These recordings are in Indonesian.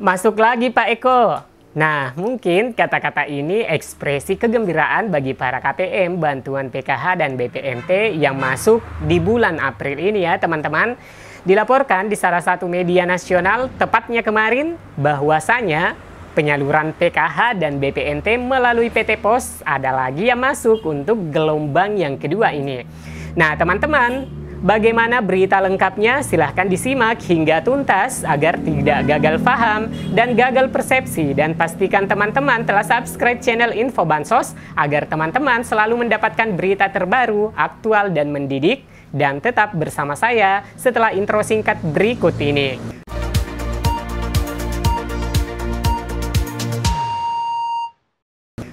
Masuk lagi Pak Eko. Nah, mungkin kata-kata ini ekspresi kegembiraan bagi para KPM bantuan PKH dan BPNT yang masuk di bulan April ini ya teman-teman. Dilaporkan di salah satu media nasional tepatnya kemarin bahwasanya penyaluran PKH dan BPNT melalui PT POS ada lagi yang masuk untuk gelombang yang kedua ini. Nah teman-teman, bagaimana berita lengkapnya? Silahkan disimak hingga tuntas agar tidak gagal paham dan gagal persepsi. Dan pastikan teman-teman telah subscribe channel Info Bansos agar teman-teman selalu mendapatkan berita terbaru, aktual dan mendidik. Dan tetap bersama saya setelah intro singkat berikut ini.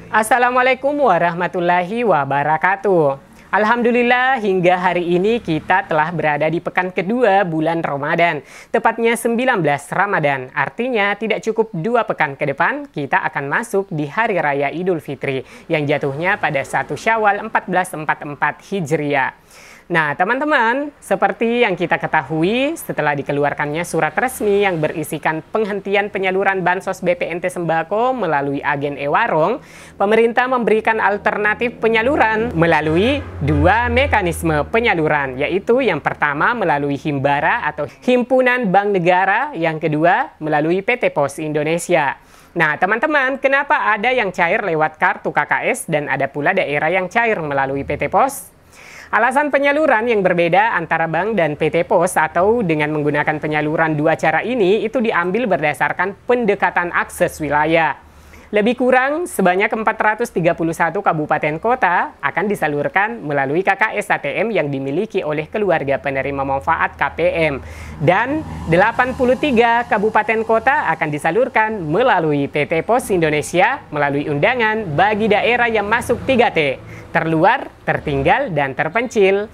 Assalamualaikum warahmatullahi wabarakatuh. Alhamdulillah hingga hari ini kita telah berada di pekan kedua bulan Ramadan. Tepatnya 19 Ramadan. Artinya tidak cukup 2 pekan ke depan kita akan masuk di Hari Raya Idul Fitri yang jatuhnya pada 1 Syawal 1444 Hijriah. Nah teman-teman, seperti yang kita ketahui setelah dikeluarkannya surat resmi yang berisikan penghentian penyaluran bansos BPNT sembako melalui agen e-warung, pemerintah memberikan alternatif penyaluran melalui 2 mekanisme penyaluran, yaitu yang pertama melalui Himbara atau Himpunan Bank Negara, yang kedua melalui PT POS Indonesia. Nah teman-teman, kenapa ada yang cair lewat kartu KKS dan ada pula daerah yang cair melalui PT POS? Alasan penyaluran yang berbeda antara bank dan PT POS atau dengan menggunakan penyaluran 2 cara ini itu diambil berdasarkan pendekatan akses wilayah. Lebih kurang sebanyak 431 kabupaten kota akan disalurkan melalui KKS ATM yang dimiliki oleh keluarga penerima manfaat KPM. Dan 83 kabupaten kota akan disalurkan melalui PT POS Indonesia melalui undangan bagi daerah yang masuk 3T. Terluar, tertinggal, dan terpencil.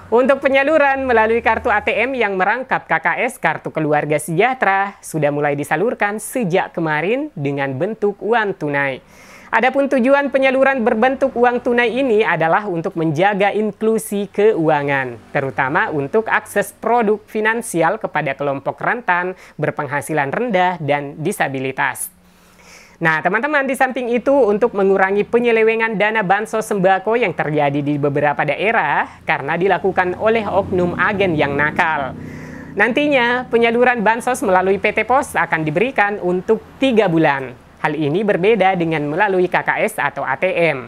Untuk penyaluran melalui kartu ATM yang merangkap KKS Kartu Keluarga Sejahtera sudah mulai disalurkan sejak kemarin dengan bentuk uang tunai. Adapun tujuan penyaluran berbentuk uang tunai ini adalah untuk menjaga inklusi keuangan, terutama untuk akses produk finansial kepada kelompok rentan, berpenghasilan rendah, dan disabilitas. Nah teman-teman, di samping itu untuk mengurangi penyelewengan dana bansos sembako yang terjadi di beberapa daerah karena dilakukan oleh oknum agen yang nakal. Nantinya penyaluran bansos melalui PT POS akan diberikan untuk 3 bulan. Hal ini berbeda dengan melalui KKS atau ATM.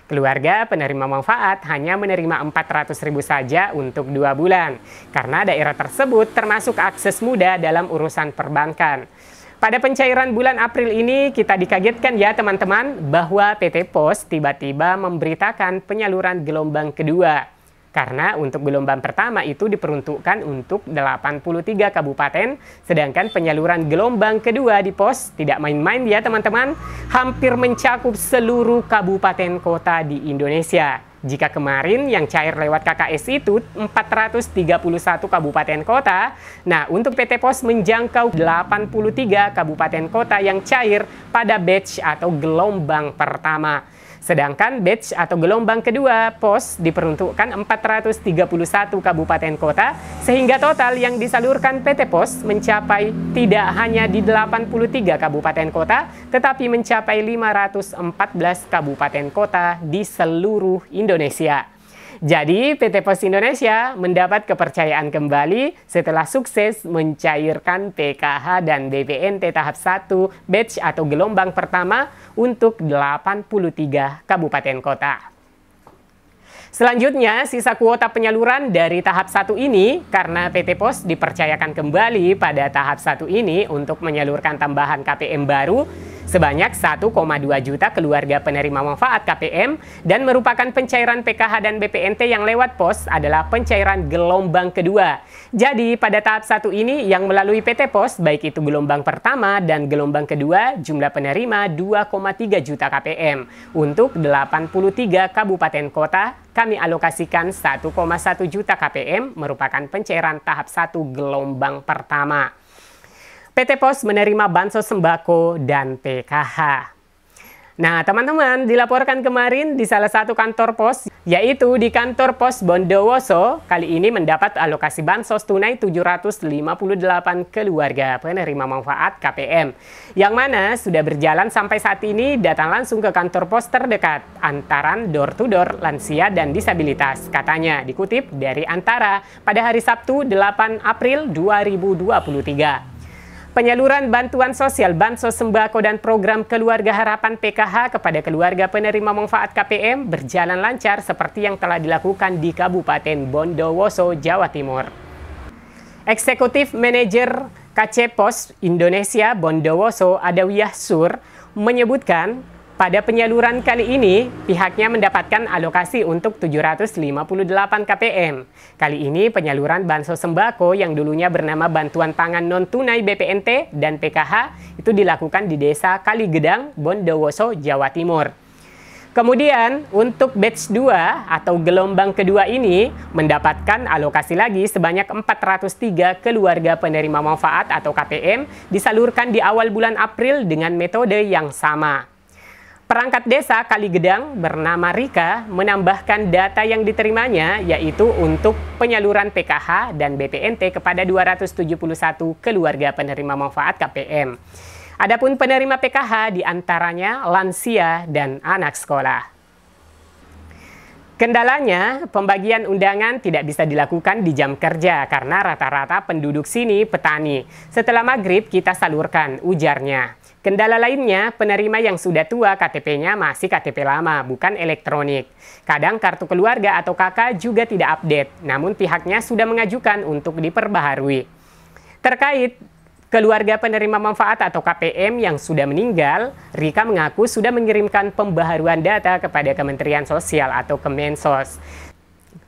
Keluarga penerima manfaat hanya menerima 400.000 saja untuk 2 bulan karena daerah tersebut termasuk akses mudah dalam urusan perbankan. Pada pencairan bulan April ini kita dikagetkan ya teman-teman bahwa PT POS tiba-tiba memberitakan penyaluran gelombang kedua. Karena untuk gelombang pertama itu diperuntukkan untuk 83 kabupaten, sedangkan penyaluran gelombang kedua di POS tidak main-main ya teman-teman, hampir mencakup seluruh kabupaten kota di Indonesia. Jika kemarin yang cair lewat KKS itu 431 kabupaten kota, nah untuk PT POS menjangkau 83 kabupaten kota yang cair pada batch atau gelombang pertama. Sedangkan batch atau gelombang kedua POS diperuntukkan 431 kabupaten kota, sehingga total yang disalurkan PT POS mencapai tidak hanya di 83 kabupaten kota, tetapi mencapai 514 kabupaten kota di seluruh Indonesia. Jadi PT POS Indonesia mendapat kepercayaan kembali setelah sukses mencairkan PKH dan BPNT tahap 1 batch atau gelombang pertama untuk 83 kabupaten kota. Selanjutnya, sisa kuota penyaluran dari tahap 1 ini karena PT POS dipercayakan kembali pada tahap 1 ini untuk menyalurkan tambahan KPM baru sebanyak 1,2 juta keluarga penerima manfaat KPM dan merupakan pencairan PKH dan BPNT yang lewat POS adalah pencairan gelombang kedua. Jadi pada tahap 1 ini yang melalui PT POS baik itu gelombang pertama dan gelombang kedua jumlah penerima 2,3 juta KPM. Untuk 83 kabupaten kota kami alokasikan 1,1 juta KPM merupakan pencairan tahap 1 gelombang pertama. PT POS menerima bansos sembako dan PKH. Nah, teman-teman, dilaporkan kemarin di salah satu kantor pos, yaitu di kantor pos Bondowoso, kali ini mendapat alokasi bansos tunai 758 keluarga penerima manfaat KPM, yang mana sudah berjalan sampai saat ini datang langsung ke kantor pos terdekat, antaran door-to-door lansia dan disabilitas, katanya dikutip dari Antara pada hari Sabtu 8 April 2023. Penyaluran bantuan sosial, bansos sembako dan program Keluarga Harapan PKH kepada keluarga penerima manfaat KPM berjalan lancar seperti yang telah dilakukan di Kabupaten Bondowoso, Jawa Timur. Eksekutif Manajer KC Pos Indonesia Bondowoso Adawiyah Sur menyebutkan pada penyaluran kali ini, pihaknya mendapatkan alokasi untuk 758 KPM. Kali ini penyaluran bansos sembako yang dulunya bernama Bantuan Pangan Non-Tunai BPNT dan PKH itu dilakukan di Desa Kaligedang, Bondowoso, Jawa Timur. Kemudian untuk batch 2 atau gelombang kedua ini mendapatkan alokasi lagi sebanyak 403 keluarga penerima manfaat atau KPM disalurkan di awal bulan April dengan metode yang sama. Perangkat desa Kaligedang bernama Rika menambahkan data yang diterimanya yaitu untuk penyaluran PKH dan BPNT kepada 271 keluarga penerima manfaat KPM. Adapun penerima PKH diantaranya lansia dan anak sekolah. Kendalanya, pembagian undangan tidak bisa dilakukan di jam kerja karena rata-rata penduduk sini petani. Setelah maghrib kita salurkan, ujarnya. Kendala lainnya, penerima yang sudah tua KTP-nya masih KTP lama, bukan elektronik. Kadang kartu keluarga atau KK juga tidak update, namun pihaknya sudah mengajukan untuk diperbaharui. Terkait keluarga penerima manfaat atau KPM yang sudah meninggal, Rika mengaku sudah mengirimkan pembaharuan data kepada Kementerian Sosial atau Kemensos.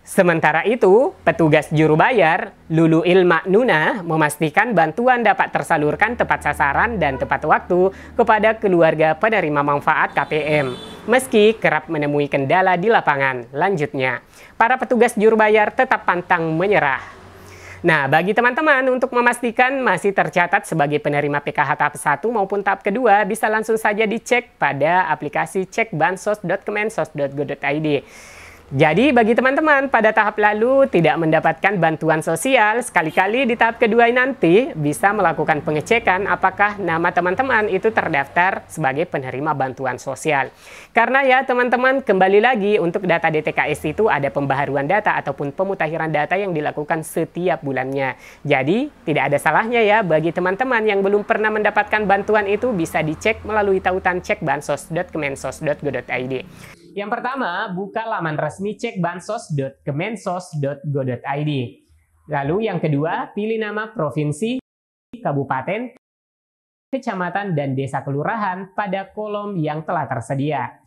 Sementara itu, petugas juru bayar, Lulu Ilma Nuna, memastikan bantuan dapat tersalurkan tepat sasaran dan tepat waktu kepada keluarga penerima manfaat KPM. Meski kerap menemui kendala di lapangan, lanjutnya, para petugas juru bayar tetap pantang menyerah. Nah, bagi teman-teman untuk memastikan masih tercatat sebagai penerima PKH tahap 1 maupun tahap kedua, bisa langsung saja dicek pada aplikasi cekbansos.kemensos.go.id. Jadi bagi teman-teman pada tahap lalu tidak mendapatkan bantuan sosial, sekali-kali di tahap kedua nanti bisa melakukan pengecekan apakah nama teman-teman itu terdaftar sebagai penerima bantuan sosial. Karena ya teman-teman, kembali lagi untuk data DTKS itu ada pembaharuan data ataupun pemutakhiran data yang dilakukan setiap bulannya. Jadi tidak ada salahnya ya bagi teman-teman yang belum pernah mendapatkan bantuan itu bisa dicek melalui tautan cekbansos.kemensos.go.id. Yang pertama, buka laman resmi cekbansos.kemensos.go.id. Lalu yang kedua, pilih nama provinsi, kabupaten, kecamatan, dan desa kelurahan pada kolom yang telah tersedia.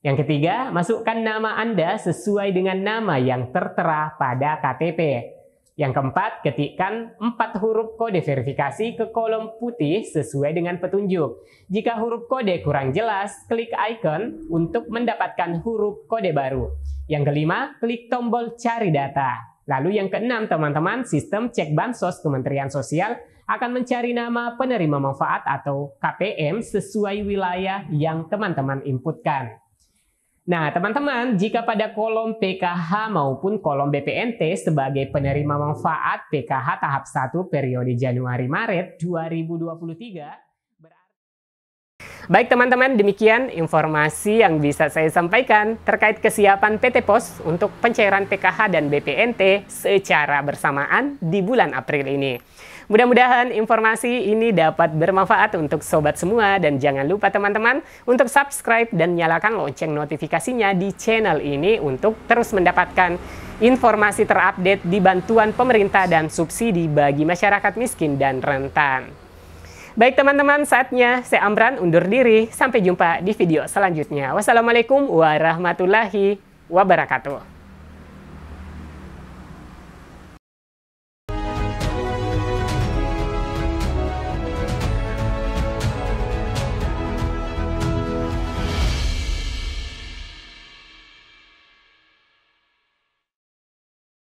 Yang ketiga, masukkan nama Anda sesuai dengan nama yang tertera pada KTP. Yang keempat, ketikkan 4 huruf kode verifikasi ke kolom putih sesuai dengan petunjuk. Jika huruf kode kurang jelas, klik icon untuk mendapatkan huruf kode baru. Yang kelima, klik tombol cari data. Lalu yang keenam, teman-teman, sistem cek bansos Kementerian Sosial akan mencari nama penerima manfaat atau KPM sesuai wilayah yang teman-teman inputkan. Nah, teman-teman, jika pada kolom PKH maupun kolom BPNT sebagai penerima manfaat PKH tahap 1 periode Januari-Maret 2023, baik teman-teman, demikian informasi yang bisa saya sampaikan terkait kesiapan PT Pos untuk pencairan PKH dan BPNT secara bersamaan di bulan April ini. Mudah-mudahan informasi ini dapat bermanfaat untuk sobat semua dan jangan lupa teman-teman untuk subscribe dan nyalakan lonceng notifikasinya di channel ini untuk terus mendapatkan informasi terupdate di bantuan pemerintah dan subsidi bagi masyarakat miskin dan rentan. Baik teman-teman, saatnya saya Amran undur diri. Sampai jumpa di video selanjutnya. Wassalamualaikum warahmatullahi wabarakatuh.